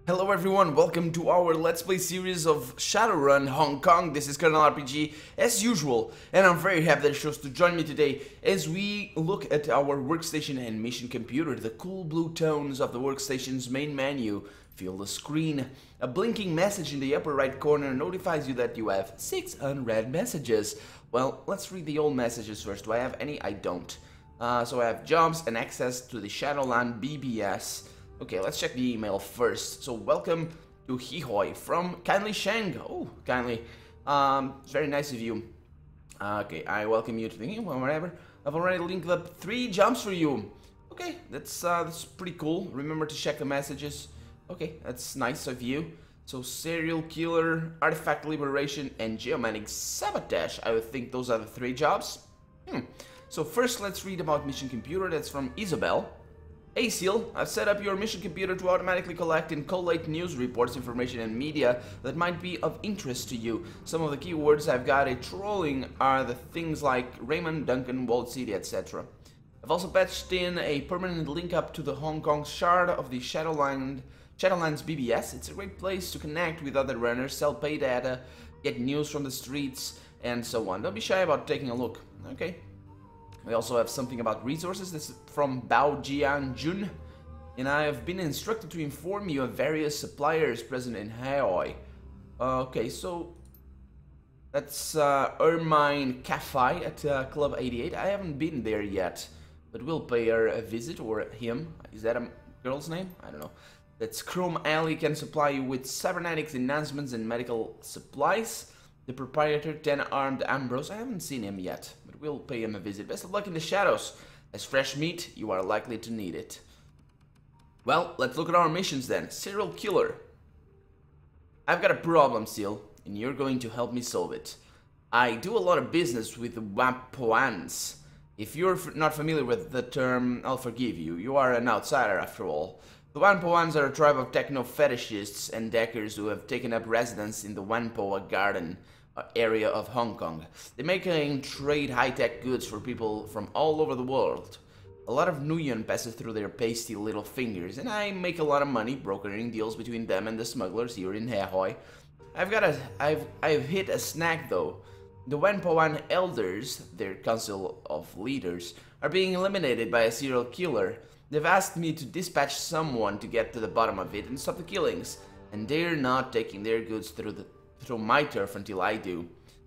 Hello everyone, welcome to our Let's Play series of Shadowrun Hong Kong. This is Colonel RPG as usual, and I'm very happy that you chose to join me today as we look at our workstation and mission computer. The cool blue tones of the workstation's main menu fill the screen. A blinking message in the upper right corner notifies you that you have 6 unread messages. Well, let's read the old messages first. Do I have any? I don't. So I have jobs and access to the Shadowrun BBS. Okay, let's check the email first. So, welcome to Hihoi from kindly Shen. Oh, kindly. It's very nice of you. Okay, I welcome you to the whatever. I've already linked up 3 jobs for you. Okay, that's pretty cool. Remember to check the messages. Okay, that's nice of you. So, serial killer, artifact liberation, and geomanic sabotage. I would think those are the 3 jobs. So first, let's read about mission computer. That's from Isabelle. Hey Seal, I've set up your mission computer to automatically collect and collate news reports, information and media that might be of interest to you. Some of the keywords I've got trolling are the things like Raymond, Duncan, Walled City, etc. I've also patched in a permanent link up to the Hong Kong shard of the Shadowlands BBS. It's a great place to connect with other runners, sell pay data, get news from the streets, and so on. Don't be shy about taking a look. Okay. We also have something about resources. This is from Bao Jian Jun, and I have been instructed to inform you of various suppliers present in Haoi. Okay, so that's Ermine Cafe at Club 88. I haven't been there yet, but we'll pay her a visit, or him. Is that a girl's name? I don't know. That's Chrome Alley can supply you with cybernetics enhancements and medical supplies. The proprietor, 10-armed Ambrose. I haven't seen him yet, but we'll pay him a visit. Best of luck in the shadows. As fresh meat, you are likely to need it. Well, let's look at our missions then. Serial killer. I've got a problem, Seal, and you're going to help me solve it. I do a lot of business with the Wampoans. If you're not familiar with the term, I'll forgive you. You are an outsider after all. The Wampoans are a tribe of techno-fetishists and deckers who have taken up residence in the Wampoa Garden area of Hong Kong. They make and trade high-tech goods for people from all over the world. A lot of Nguyen passes through their pasty little fingers, and I make a lot of money brokering deals between them and the smugglers here in Haoi. I've hit a snag though. The Wampoan elders, their council of leaders, are being eliminated by a serial killer. They've asked me to dispatch someone to get to the bottom of it and stop the killings, and they're not taking their goods through my turf until I do.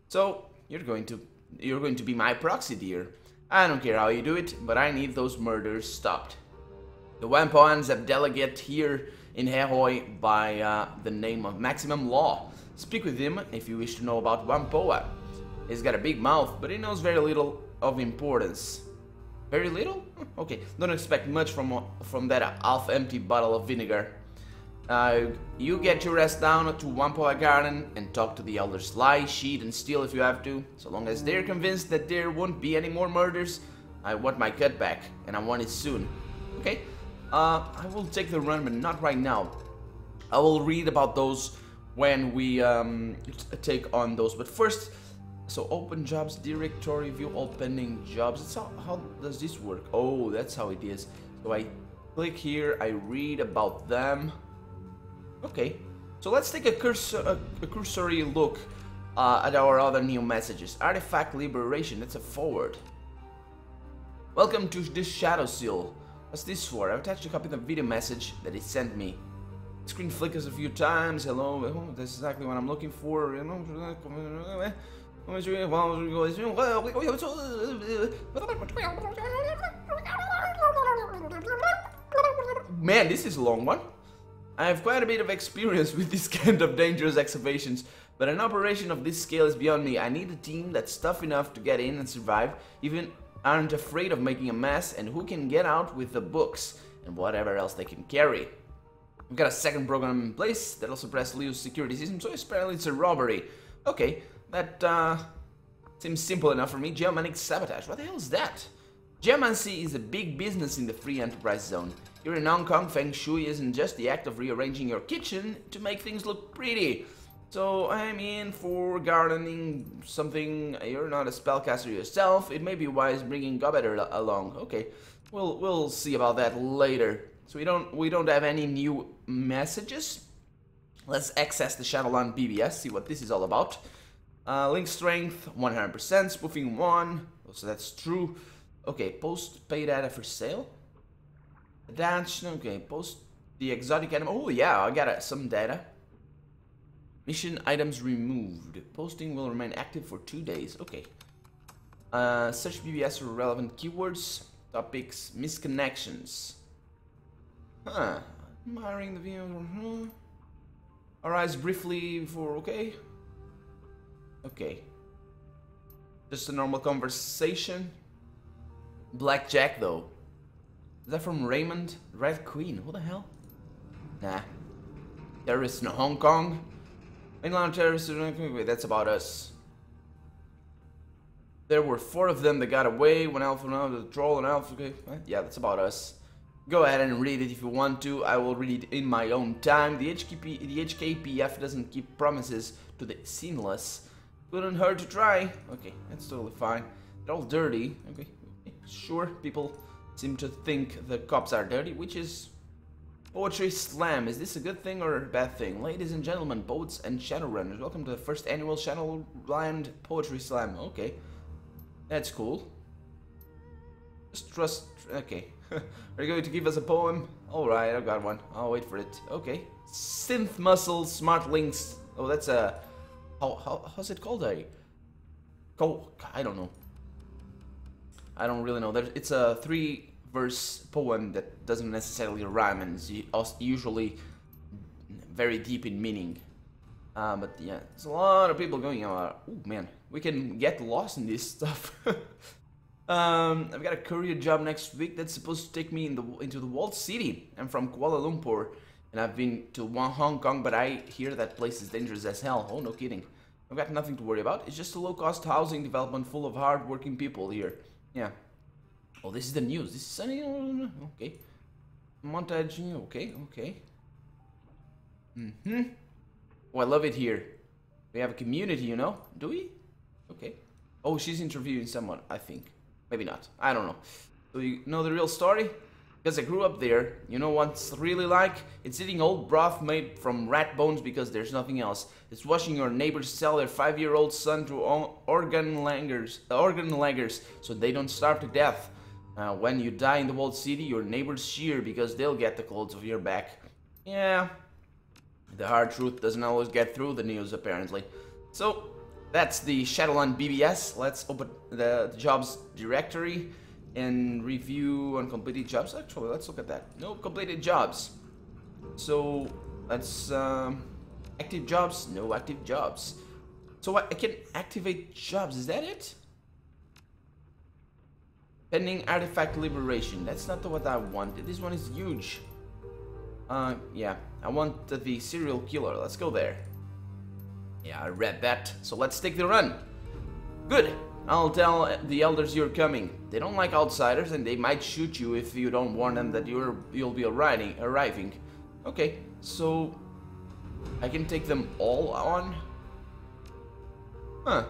So you're going to be my proxy, dear. I don't care how you do it, but I need those murders stopped. The Wampoans have delegate here in Haoi by the name of Maximum Law. Speak with him if you wish to know about Wampoa. He's got a big mouth, but he knows very little of importance. Very little? Okay, don't expect much from that half-empty bottle of vinegar. You get your ass down to Wampoa Garden and talk to the elders. Lie, cheat, and steal if you have to. So long as they're convinced that there won't be any more murders, I want my cut back, and I want it soon. Okay? I will take the run, but not right now. I will read about those when we take on those. But first, so open jobs, directory, view all pending jobs. It's how does this work? Oh, that's how it is. So I click here, I read about them. Okay, so let's take a cursory look at our other new messages. Artifact liberation, that's a forward. Welcome to this Shadow Seal. What's this for? I've attached a copy of the video message that it sent me. Screen flickers a few times. Hello, oh, that's exactly what I'm looking for. You know. Man, this is a long one. I have quite a bit of experience with this kind of dangerous excavations, but an operation of this scale is beyond me. I need a team that's tough enough to get in and survive, even aren't afraid of making a mess, and who can get out with the books and whatever else they can carry. We've got a second program in place that'll suppress Leo's security system, so apparently it's a robbery. Okay, that seems simple enough for me. Geomanic sabotage, what the hell is that? Geomancy is a big business in the free enterprise zone. Here in Hong Kong, Feng Shui isn't just the act of rearranging your kitchen to make things look pretty. So I'm in for gardening something. You're not a spellcaster yourself. It may be wise bringing Gobbetter along. Okay, we'll see about that later. So we don't have any new messages. Let's access the Shadowrun BBS, see what this is all about. Link strength 100%, spoofing 1, so that's true. Okay, post paid data for sale. Attach, okay, post the exotic item. Oh yeah, I got some data. Mission items removed. Posting will remain active for 2 days. Okay. Search BBS for relevant keywords, topics, misconnections. Huh. I'm hiring the video. Arise briefly for okay. Okay. Just a normal conversation. Blackjack though. Is that from Raymond? Red Queen. Who the hell? Nah. Terrorists in Hong Kong. Mainland terrorists. Wait, that's about us. There were 4 of them that got away. One Alpha, now the troll and Alpha. Okay. Yeah, that's about us. Go ahead and read it if you want to. I will read it in my own time. The HKPF doesn't keep promises to the sinless. Couldn't hurt to try. Okay, that's totally fine. They're all dirty. Okay, sure. People seem to think the cops are dirty, which is poetry slam. Is this a good thing or a bad thing? Ladies and gentlemen, poets and Shadowrunners, welcome to the first annual Shadowrun Poetry Slam. Okay, that's cool. Just trust. Okay. Are you going to give us a poem? Alright, I've got one. I'll wait for it. Okay. Synth muscles, smart links. Oh, that's a... How's it called? I don't know. I don't really know. It's a 3-verse poem that doesn't necessarily rhyme and is usually very deep in meaning. But yeah, there's a lot of people going on. Oh man, we can get lost in this stuff. I've got a courier job next week that's supposed to take me into the walled city. I'm from Kuala Lumpur, and I've been to Hong Kong, but I hear that place is dangerous as hell. Oh, no kidding. I've got nothing to worry about. It's just a low-cost housing development full of hard-working people here. Yeah. Oh, this is the news. This is sunny. Okay. Montage. Okay, okay. Oh, I love it here. We have a community, you know? Do we? Okay. Oh, she's interviewing someone, I think. Maybe not. I don't know. Do you know the real story? Because I grew up there. You know what's really like? It's eating old broth made from rat bones because there's nothing else. It's watching your neighbors sell their 5-year-old son to organ laggers so they don't starve to death. When you die in the walled city, your neighbors cheer because they'll get the clothes off your back. Yeah. The hard truth doesn't always get through the news, apparently. So, that's the Shadowrun BBS. Let's open the jobs directory and review uncompleted jobs. Actually, let's look at that. No completed jobs. So, that's active jobs. No active jobs. So I can activate jobs. Is that it? Pending artifact liberation. That's not what I wanted. This one is huge. Yeah. I want the serial killer. Let's go there. Yeah, I read that. So let's take the run. Good. I'll tell the elders you're coming. They don't like outsiders and they might shoot you if you don't warn them that you'll be arriving. Okay, so I can take them all on? Huh.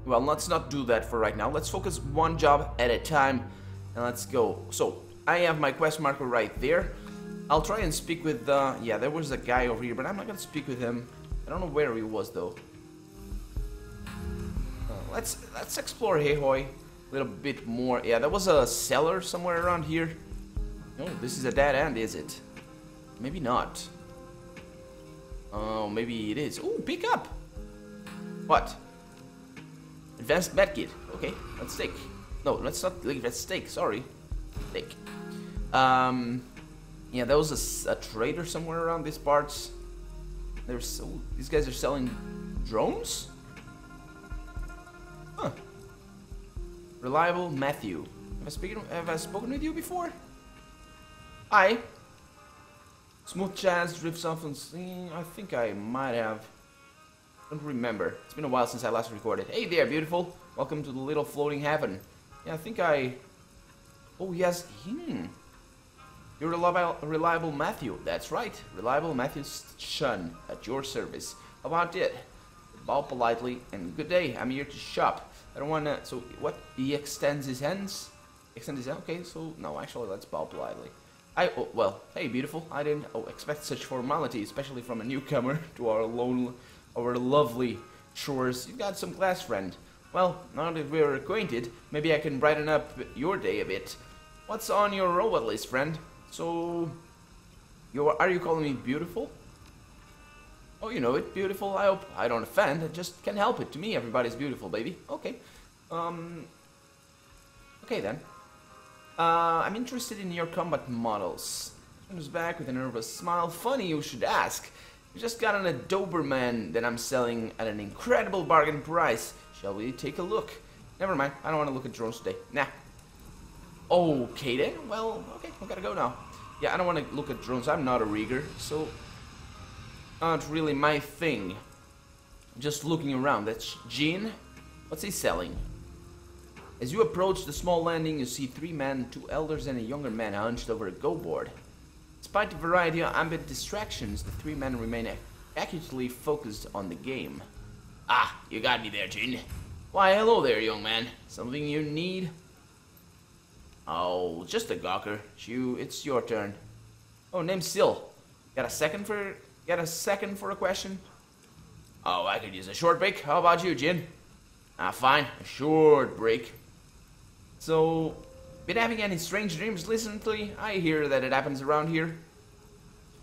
Well, let's not do that for right now. Let's focus one job at a time and let's go. So, I have my quest marker right there. I'll try and speak with yeah, there was a guy over here, but I'm not gonna speak with him. I don't know where he was though. Let's explore Hehoy a little bit more. Yeah, there was a cellar somewhere around here. No, this is a dead end, is it? Maybe not. Oh, maybe it is. Ooh, pick up. What? Advanced medkit. Okay, let's take. No, let's not leave. Let's take. Sorry, take. Yeah, there was a trader somewhere around these parts. These guys are selling drones? Huh. Reliable Matthew. Have I spoken with you before? Hi. Smooth jazz drifts off and singing. I think I might have. Don't remember. It's been a while since I last recorded. Hey there, beautiful. Welcome to the little floating heaven. Yeah, I think I... Oh, yes. You're reliable Matthew. That's right. Reliable Matthew Shen at your service. How about it? Bow politely and good day. I'm here to shop. I don't wanna. So what? He extends his hands. Extend his hand. Okay. So no, actually, let's bow politely. Oh, well, hey, beautiful. I didn't expect such formality, especially from a newcomer to our lovely shores. You got some class, friend. Well, now that we're acquainted, maybe I can brighten up your day a bit. What's on your robot list, friend? So, are you calling me beautiful? Oh, you know it, beautiful. I hope I don't offend. I just can't help it. To me, everybody's beautiful, baby. Okay. Okay then. I'm interested in your combat models. Comes back with a nervous smile. Funny you should ask. I just got an Doberman that I'm selling at an incredible bargain price. Shall we take a look? Never mind. I don't want to look at drones today. Nah. Okay then. Well, okay. I gotta go now. Yeah, I don't want to look at drones. I'm not a rigger, so not really my thing. Just looking around. That's Gene. What's he selling? As you approach the small landing, you see 3 men, 2 elders and a younger man hunched over a go-board. Despite the variety of ambient distractions, the 3 men remain accurately focused on the game. Ah, you got me there, Jin. Why, hello there, young man. Something you need? Oh, just a gawker. It's your turn. Oh, name's Sil. Got a second for a question? Oh, I could use a short break. How about you, Jin? Ah, fine. A short break. So, been having any strange dreams recently? I hear that it happens around here.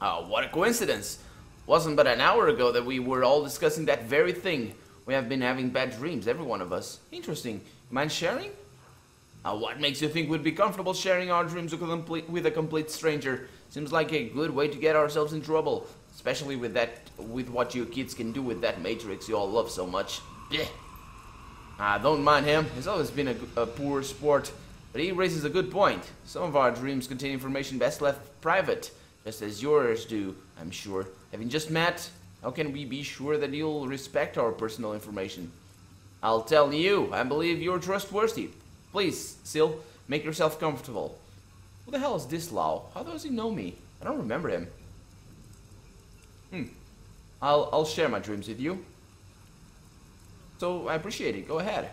Oh, what a coincidence. Wasn't but an hour ago that we were all discussing that very thing. We have been having bad dreams, every one of us. Interesting. You mind sharing? What makes you think we'd be comfortable sharing our dreams with a complete stranger? Seems like a good way to get ourselves in trouble. Especially with what you kids can do with that Matrix you all love so much. Blech. Don't mind him. He's always been a poor sport. But he raises a good point. Some of our dreams contain information best left private. Just as yours do, I'm sure. Having just met, how can we be sure that you'll respect our personal information? I'll tell you, I believe you're trustworthy. Please, Sil, make yourself comfortable. Who the hell is this Lau? How does he know me? I don't remember him. I'll share my dreams with you. So I appreciate it. Go ahead.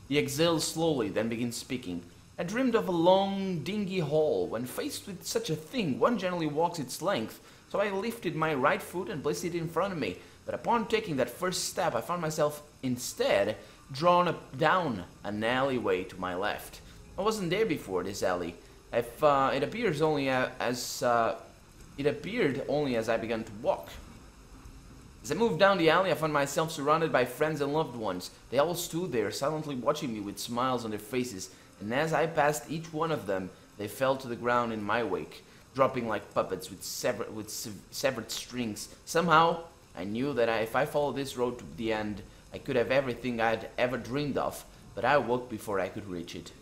He exhales slowly, then begins speaking. I dreamed of a long, dingy hall. When faced with such a thing, one generally walks its length. So I lifted my right foot and placed it in front of me. But upon taking that first step, I found myself instead drawn down an alleyway to my left. I wasn't there before this alley. It appeared only as I began to walk. As I moved down the alley, I found myself surrounded by friends and loved ones. They all stood there, silently watching me with smiles on their faces, and as I passed each one of them, they fell to the ground in my wake, dropping like puppets with severed strings. Somehow, I knew that if I followed this road to the end, I could have everything I'd ever dreamed of, but I awoke before I could reach it.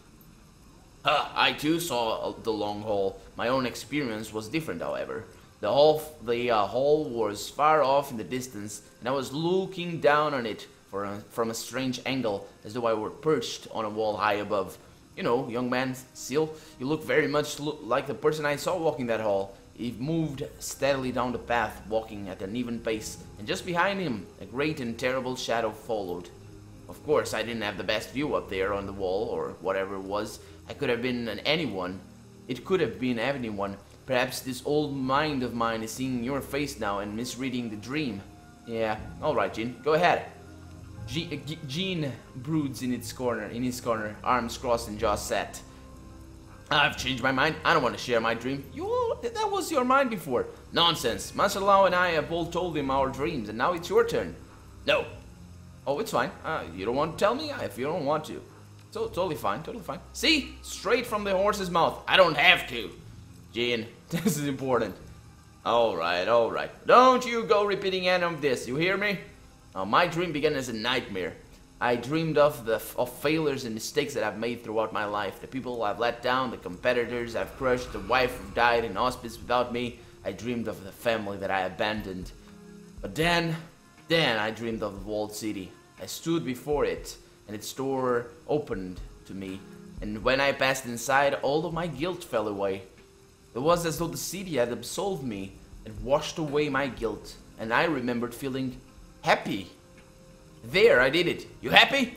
I too saw the long hall. My own experience was different, however. The hall was far off in the distance, and I was looking down on it from a strange angle, as though I were perched on a wall high above. You know, young man, Sil, you look very much like the person I saw walking that hall. He moved steadily down the path, walking at an even pace, and just behind him, a great and terrible shadow followed. Of course, I didn't have the best view up there on the wall, or whatever it was. I could have been anyone. It could have been anyone. Perhaps this old mind of mine is seeing your face now and misreading the dream. Yeah, alright, Gene, go ahead. Gene broods in his corner, arms crossed and jaws set. I've changed my mind. I don't want to share my dream. That was your mind before. Nonsense. Master Lau and I have both told him our dreams, and now it's your turn. No. Oh, it's fine. You don't want to tell me if you don't want to. So, totally fine, totally fine. See? Straight from the horse's mouth. I don't have to. Gene, this is important. Alright, alright. Don't you go repeating any of this, you hear me? My dream began as a nightmare. I dreamed of failures and mistakes that I've made throughout my life. The people I've let down, the competitors I've crushed, the wife who died in hospice without me. I dreamed of the family that I abandoned. But then I dreamed of the walled city. I stood before it, and its door opened to me. And when I passed inside, all of my guilt fell away. It was as though the city had absolved me and washed away my guilt. And I remembered feeling happy. There, I did it. You happy?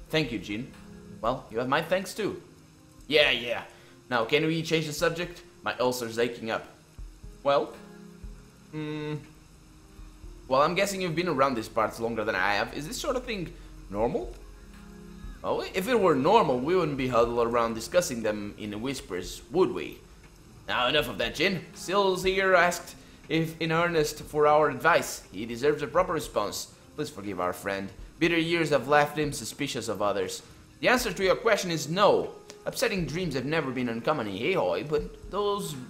Thank you, Gene. Well, you have my thanks too. Yeah. Now, can we change the subject? my ulcer's aching up. Well? Well, I'm guessing you've been around these parts longer than I have. Is this sort of thing normal? Oh, if it were normal, we wouldn't be huddled around discussing them in whispers, would we? Now, enough of that, Jin. Sills here asked if in earnest for our advice. He deserves a proper response. Please forgive our friend. Bitter years have left him suspicious of others. The answer to your question is no. Upsetting dreams have never been uncommon in Ahoy, but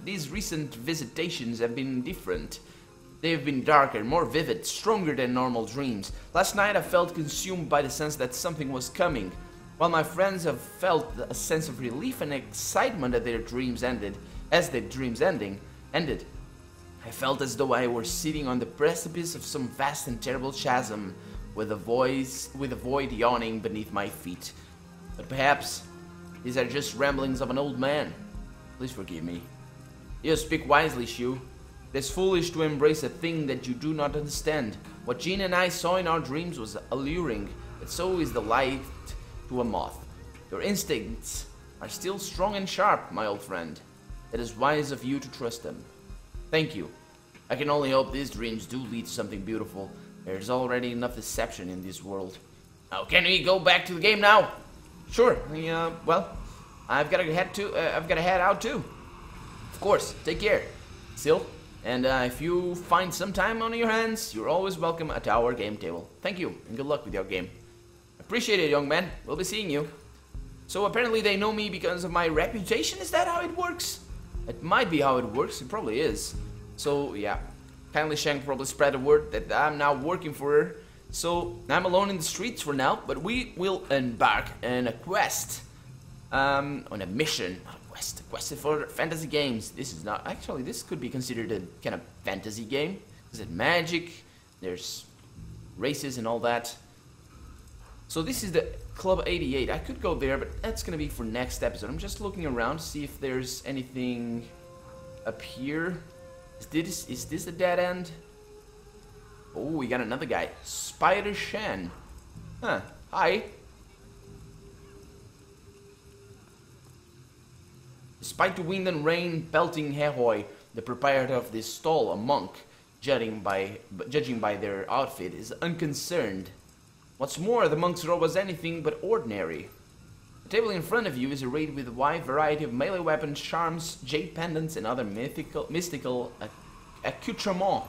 these recent visitations have been different. They have been darker, more vivid, stronger than normal dreams. Last night I felt consumed by the sense that something was coming. While my friends have felt a sense of relief and excitement at their dreams ended, ended. I felt as though I were sitting on the precipice of some vast and terrible chasm, with a void yawning beneath my feet. But perhaps these are just ramblings of an old man. Please forgive me. You speak wisely, Shu. It is foolish to embrace a thing that you do not understand. What Jin and I saw in our dreams was alluring, but so is the light to a moth. Your instincts are still strong and sharp, my old friend. It is wise of you to trust them. Thank you. I can only hope these dreams do lead to something beautiful. There is already enough deception in this world. Now, can we go back to the game now? Sure. Well, I've got to head out too. Of course. Take care, Sil. And if you find some time on your hands, you're always welcome at our game table. Thank you, and good luck with your game. Appreciate it, young man. We'll be seeing you. So apparently they know me because of my reputation. Is that how it works? It might be how it works. It probably is. So yeah, kindly Shen probably spread the word that I'm now working for her. So I'm alone in the streets for now, but we will embark on a quest, on a mission. Quest for fantasy games. This is not actually. This could be considered a kind of fantasy game. Is it magic? There's races and all that. So this is the Club 88. I could go there, but that's gonna be for next episode. I'm just looking around to see if there's anything up here. Is this a dead end? Oh, we got another guy. Spider Shen. Huh. Hi. Despite the wind and rain pelting Ahoy, the proprietor of this stall, a monk, judging by their outfit, is unconcerned. What's more, the monk's robe was anything but ordinary. The table in front of you is arrayed with a wide variety of melee weapons, charms, jade pendants, and other mystical accoutrements.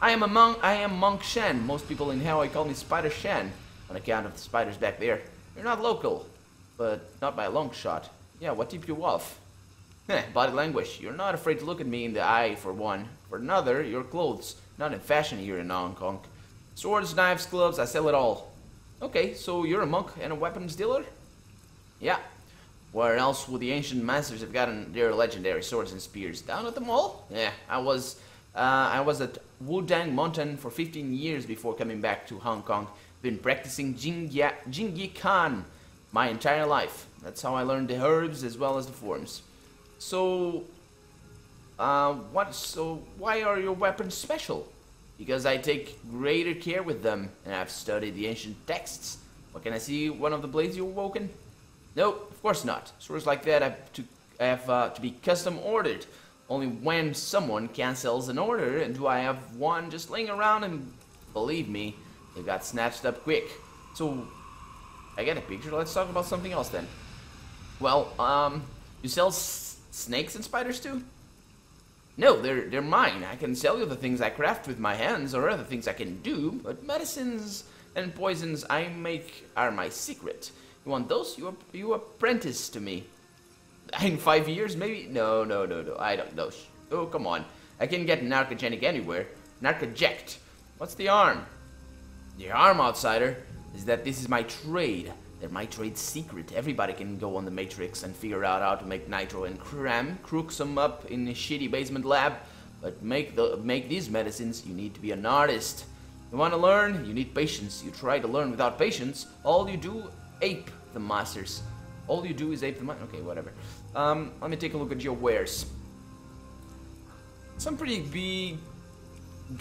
I am Monk Shen. Most people in Ahoy call me Spider Shen, on account of the spiders back there. You're not local, but not by a long shot. Yeah, what tipped you off? Body language. You're not afraid to look at me in the eye, for one. For another, your clothes. Not in fashion here in Hong Kong. Swords, knives, gloves, I sell it all. Okay, so you're a monk and a weapons dealer? Yeah. Where else would the ancient masters have gotten their legendary swords and spears? Down at the mall? Yeah, I was at Wudang Mountain for 15 years before coming back to Hong Kong. Been practicing Jingyi Khan my entire life. That's how I learned the herbs as well as the forms. So, why are your weapons special? Because I take greater care with them, and I've studied the ancient texts. What, can I see one of the blades you've woken? No, of course not. Swords like that have to be custom ordered. Only when someone cancels an order, and do I have one just laying around, and believe me, they got snatched up quick. So, I get a picture. Let's talk about something else then. Well, you sell snakes and spiders too? No, they're mine. I can sell you the things I craft with my hands or other things I can do, but medicines and poisons I make are my secret. You want those? You apprentice to me. In 5 years, maybe? No. I don't know. Oh, come on. I can get narcogenic anywhere. Narcoject. What's the arm? The arm, outsider, is that this is my trade. They're my trade secret. Everybody can go on the Matrix and figure out how to make nitro and crook some up in a shitty basement lab. But make these medicines, you need to be an artist. You want to learn? You need patience. You try to learn without patience, all you do ape the masters. All you do is ape the masters. Okay, whatever. Let me take a look at your wares. Some pretty big,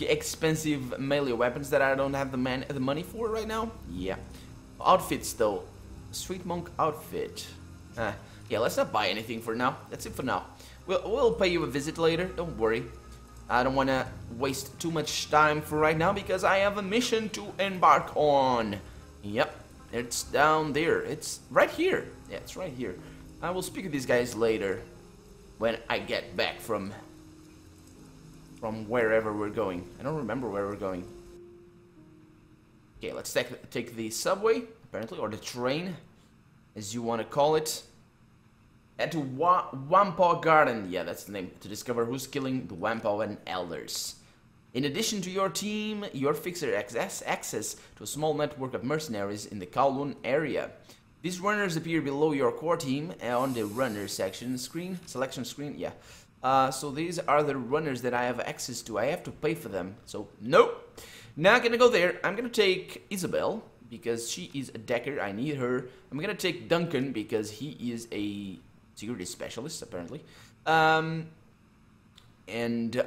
expensive melee weapons that I don't have the money for right now. Yeah. Outfits though. Street monk outfit. Yeah, let's not buy anything for now. That's it for now. We'll pay you a visit later, don't worry. I don't want to waste too much time for right now because I have a mission to embark on. Yep, it's down there. It's right here. Yeah, it's right here. I will speak to these guys later when I get back from wherever we're going. I don't remember where we're going. Okay, let's take the subway, apparently, or the train, as you want to call it. Head to Wampa Garden, yeah, that's the name, to discover who's killing the Wampa elders. In addition to your team, your fixer has access to a small network of mercenaries in the Kowloon area. These runners appear below your core team on the runner selection screen, so these are the runners that I have access to. I have to pay for them, so nope. Not gonna go there. I'm gonna take Isabelle, because she is a decker, I need her. I'm gonna take Duncan, because he is a security specialist, apparently. And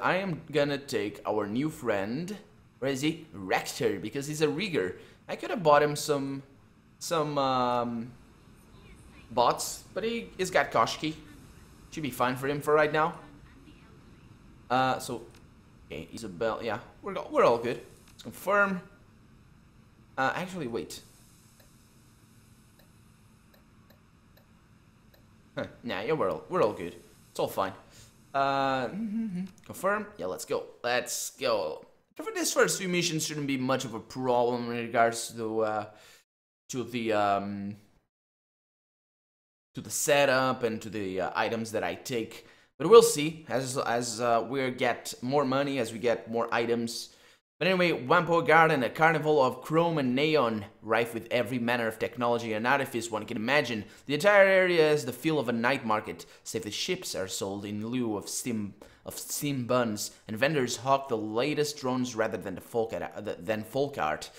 I am gonna take our new friend, where is he? Rector, because he's a rigger. I could have bought him some bots, but he's got Koshki. Should be fine for him for right now. Okay, Isabelle, yeah, we're all good. Let's confirm. Actually, wait. Huh, nah, yeah, we're all good. It's all fine. Confirm. Yeah, let's go. Let's go. For this first few missions, shouldn't be much of a problem in regards to the setup and to the items that I take. But we'll see as we get more money, as we get more items. But anyway, Wampa Garden, a carnival of chrome and neon, rife with every manner of technology and artifice one can imagine. The entire area has the feel of a night market, save the ships are sold in lieu of steam buns, and vendors hawk the latest drones rather than folk art.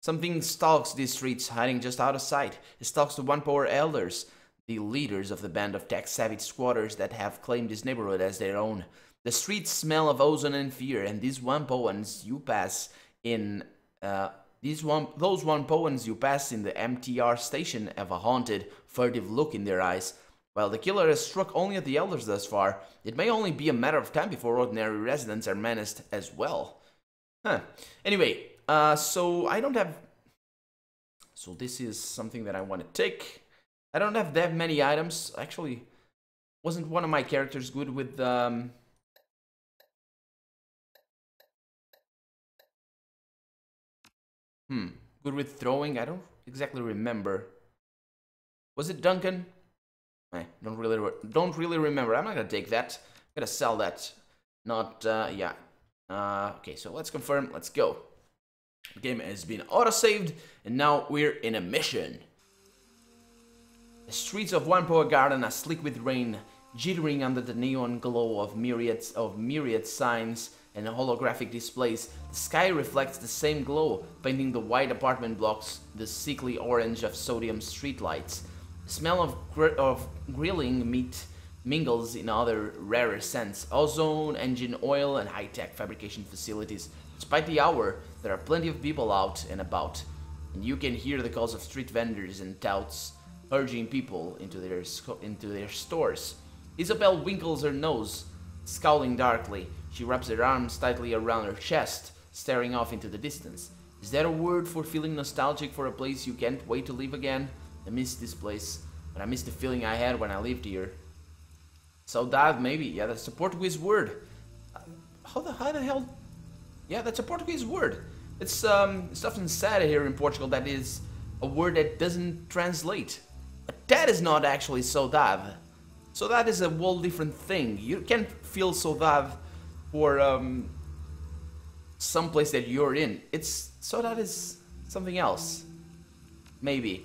Something stalks these streets, hiding just out of sight. It stalks the Wampa elders, the leaders of the band of tech-savvy squatters that have claimed this neighborhood as their own. The streets smell of ozone and fear, and these Wampoans you pass in those Wampoans you pass in the MTR station have a haunted, furtive look in their eyes. While the killer has struck only at the elders thus far, it may only be a matter of time before ordinary residents are menaced as well. Huh. Anyway, so I don't have. So this is something that I want to take. I don't have that many items. Actually, wasn't one of my characters good with good with throwing? I don't exactly remember. Was it Duncan? Don't really remember. I'm not gonna take that. I'm gonna sell that. Not yeah. Okay, so let's confirm. Let's go. The game has been auto-saved, and now we're in a mission. The streets of Wampa Garden are slick with rain, jittering under the neon glow of myriad signs and holographic displays. The sky reflects the same glow, painting the white apartment blocks the sickly orange of sodium streetlights. The smell of grilling meat mingles in other rarer scents, ozone, engine oil, and high-tech fabrication facilities. Despite the hour, there are plenty of people out and about, and you can hear the calls of street vendors and touts urging people into their stores. Isabelle winkles her nose, scowling darkly. She wraps her arms tightly around her chest, staring off into the distance. Is that a word for feeling nostalgic for a place you can't wait to leave again? I miss this place, but I miss the feeling I had when I lived here. Saudade, maybe. Yeah, that's a Portuguese word. How the hell? Yeah, that's a Portuguese word. It's often said here in Portugal that is a word that doesn't translate. But that is not actually saudade. Saudade is a whole different thing. You can't feel saudade for some place that you're in. Saudade is something else. Maybe.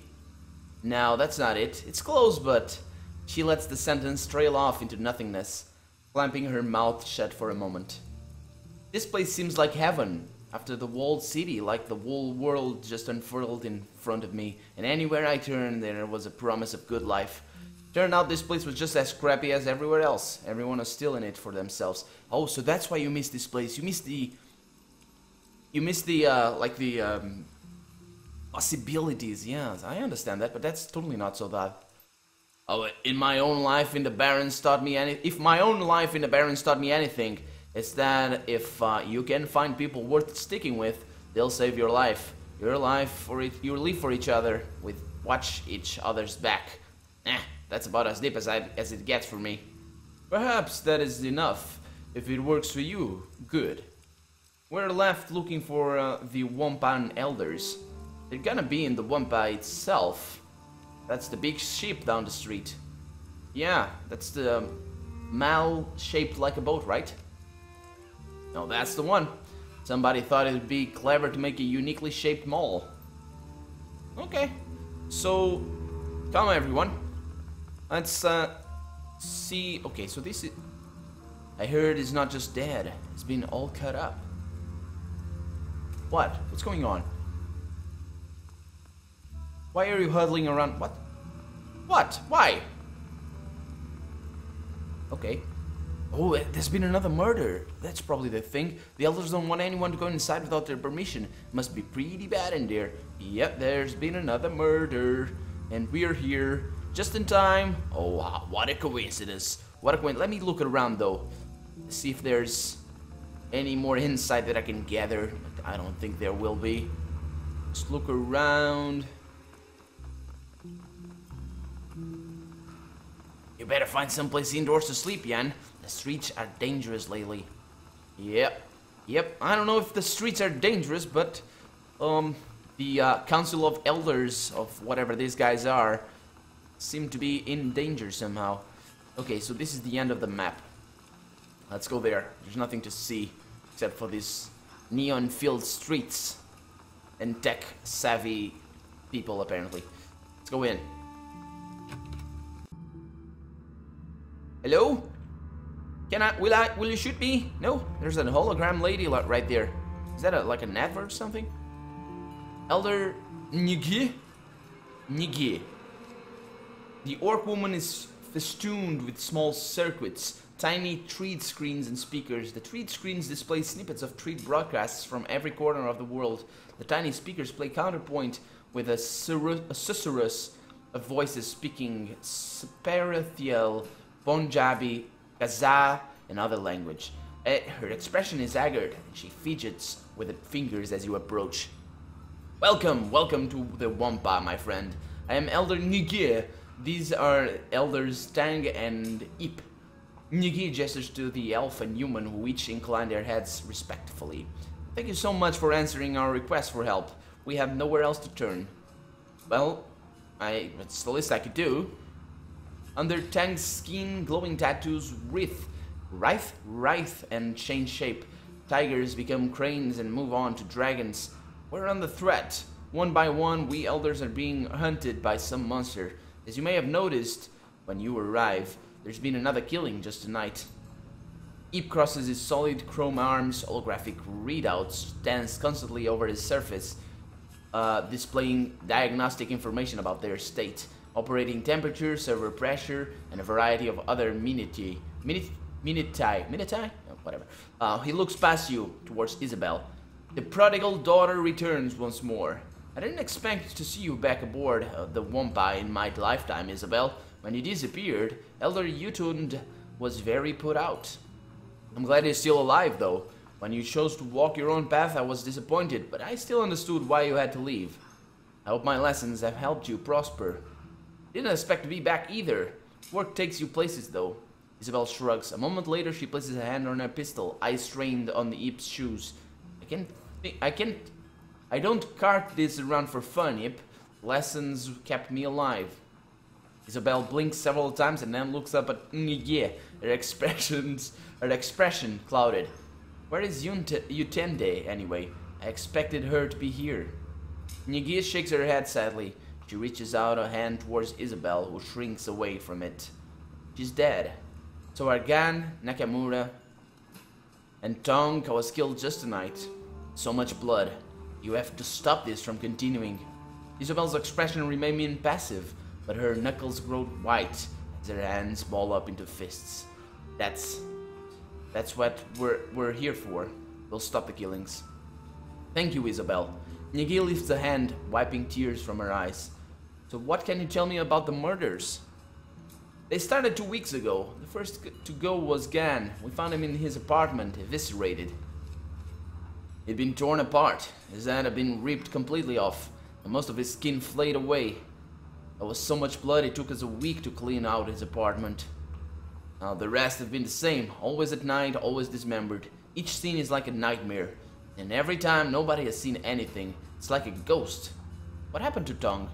No, that's not it. It's close, but she lets the sentence trail off into nothingness, clamping her mouth shut for a moment. This place seems like heaven. After the walled city, like the whole world just unfurled in front of me, and anywhere I turned there was a promise of good life. Turned out this place was just as crappy as everywhere else. Everyone was still in it for themselves. Oh, so that's why you miss this place. You miss the possibilities. Yeah, I understand that, but that's totally not so bad. Oh, in my own life in the Barrens taught me if my own life in the Barrens taught me anything, it's that if you can find people worth sticking with, they'll save your life. Your life or you live for each other, with watch each other's back. That's about as deep as it gets for me. Perhaps that is enough. If it works for you, good. We're left looking for the Wampan elders. They're gonna be in the Wampa itself. That's the big ship down the street. Yeah, that's the mal shaped like a boat, right? No, that's the one. Somebody thought it would be clever to make a uniquely shaped mall. Okay, so come on, everyone. Let's see. Okay, so this is. I heard it's not just dead, it's been all cut up. What? What's going on? Why are you huddling around? What? What? Why? Okay. Oh, there's been another murder. That's probably the thing. The elders don't want anyone to go inside without their permission. Must be pretty bad in there. Yep, there's been another murder. And we're here just in time. Oh, wow, what a coincidence. What a coincidence. Let me look around though. See if there's any more insight that I can gather. But I don't think there will be. Just look around. You better find someplace indoors to sleep, Jan. The streets are dangerous lately. Yep. I don't know if the streets are dangerous, but the Council of Elders of whatever these guys are seem to be in danger somehow. Okay, so this is the end of the map. Let's go there. There's nothing to see except for these neon-filled streets and tech-savvy people, apparently. Let's go in. Hello? Will you shoot me? No, there's a hologram lady right there. Is that like an advert or something? Elder Nikki? Nikki. The orc woman is festooned with small circuits, tiny treat screens and speakers. The treat screens display snippets of treat broadcasts from every corner of the world. The tiny speakers play counterpoint with a susurrus of voices speaking Sparathiel, Punjabi, Gaza, and other language. Her expression is haggard, and she fidgets with her fingers as you approach. Welcome to the Wampa, my friend. I am Elder Nikki. These are Elders Tang and Ip. Nikki gestures to the elf and human, who each incline their heads respectfully. Thank you so much for answering our request for help. We have nowhere else to turn. Well, it's the least I could do. Under Tang's skin, glowing tattoos writhe and change shape. Tigers become cranes and move on to dragons. We're under threat. One by one, we elders are being hunted by some monster. As you may have noticed when you arrive, there's been another killing just tonight. Ip crosses his solid chrome arms, holographic readouts dance constantly over his surface, displaying diagnostic information about their state. Operating temperature, server pressure, and a variety of other minutiae. Whatever. He looks past you towards Isabelle. The prodigal daughter returns once more. I didn't expect to see you back aboard the Wampa in my lifetime, Isabelle. When you disappeared, Elder Utund was very put out. I'm glad you're still alive, though. When you chose to walk your own path, I was disappointed, but I still understood why you had to leave. I hope my lessons have helped you prosper. Didn't expect to be back either. Work takes you places, though. Isabelle shrugs. A moment later, she places a hand on her pistol, eyes strained on the Ip's shoes. I don't cart this around for fun, Ip. Lessons kept me alive. Isabelle blinks several times and then looks up at Nikki. Her expression clouded. Where is Utende, anyway? I expected her to be here. Nikki shakes her head sadly. She reaches out a hand towards Isabelle, who shrinks away from it. She's dead. So are Gan, Nakamura, and Tong was killed just tonight. So much blood. You have to stop this from continuing. Isabelle's expression remained impassive, but her knuckles grow white as her hands ball up into fists. That's what we're here for. We'll stop the killings. Thank you, Isabelle. Nikki lifts a hand, wiping tears from her eyes. So what can you tell me about the murders? They started 2 weeks ago. The first to go was Gan. We found him in his apartment, eviscerated. He'd been torn apart. His head had been ripped completely off, and most of his skin flayed away. There was so much blood it took us a week to clean out his apartment. Now the rest have been the same, always at night, always dismembered. Each scene is like a nightmare, and every time nobody has seen anything. It's like a ghost. What happened to Tong?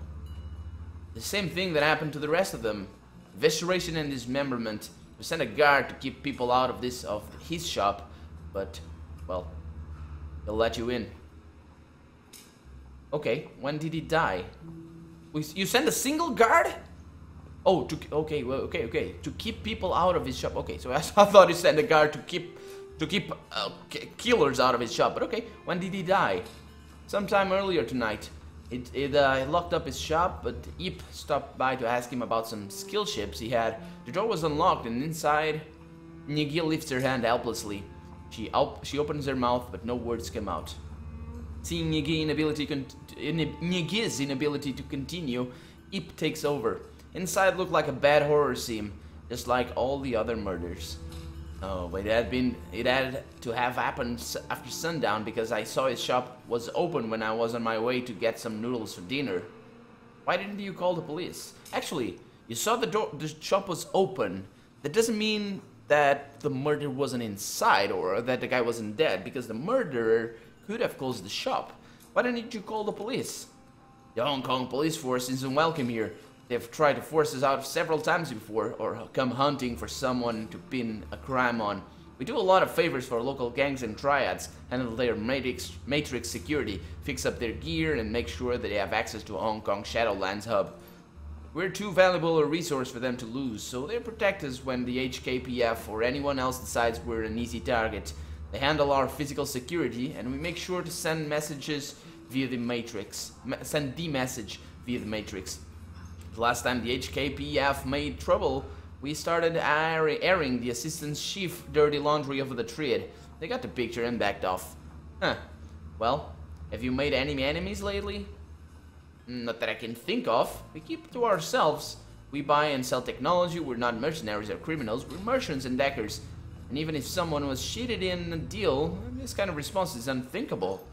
The same thing that happened to the rest of them. Evisceration and dismemberment. We sent a guard to keep people out of his shop, but, well, he'll let you in. Okay, when did he die? You sent a single guard? Oh, okay, to keep people out of his shop. Okay, so I thought he sent a guard to keep killers out of his shop. But okay, when did he die? Sometime earlier tonight. It locked up his shop, but Ip stopped by to ask him about some skill chips he had. The door was unlocked, and inside, Nikki lifts her hand helplessly. She opens her mouth, but no words come out. Seeing Nikki's inability to continue, Ip takes over. Inside looked like a bad horror scene, just like all the other murders. Oh, but it had to have happened after sundown because I saw his shop was open when I was on my way to get some noodles for dinner. Why didn't you call the police? Actually, you saw the shop was open. That doesn't mean that the murderer wasn't inside or that the guy wasn't dead, because the murderer could have closed the shop. Why didn't you call the police? The Hong Kong police force isn't welcome here. They've tried to force us out several times before, or come hunting for someone to pin a crime on. We do a lot of favors for local gangs and triads, handle their matrix security, fix up their gear, and make sure that they have access to a Hong Kong Shadowlands hub. We're too valuable a resource for them to lose, so they protect us when the HKPF or anyone else decides we're an easy target. They handle our physical security, and we make sure to send messages via the matrix. Send the message via the matrix. The last time the HKPF made trouble, we started airing the assistant's chief dirty laundry over the thread. They got the picture and backed off. Huh. Well, have you made any enemies lately? Not that I can think of. We keep to ourselves. We buy and sell technology. We're not mercenaries or criminals. We're merchants and deckers. And even if someone was cheated in a deal, this kind of response is unthinkable.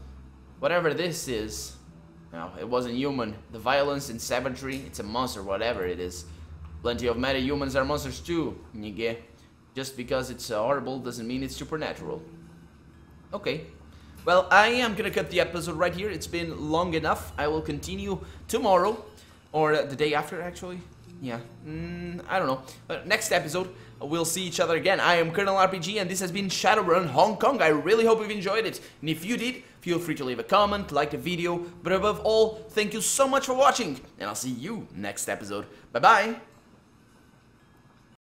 Whatever this is... No, it wasn't human. The violence and savagery, it's a monster, whatever it is. Plenty of meta-humans are monsters too, Nige. Just because it's horrible doesn't mean it's supernatural. Okay. Well, I am gonna cut the episode right here. It's been long enough. I will continue tomorrow. Or the day after, actually. Yeah. I don't know. But next episode, we'll see each other again. I am Colonel RPG, and this has been Shadowrun Hong Kong. I really hope you've enjoyed it. And if you did, feel free to leave a comment, like the video. But above all, thank you so much for watching. And I'll see you next episode. Bye-bye.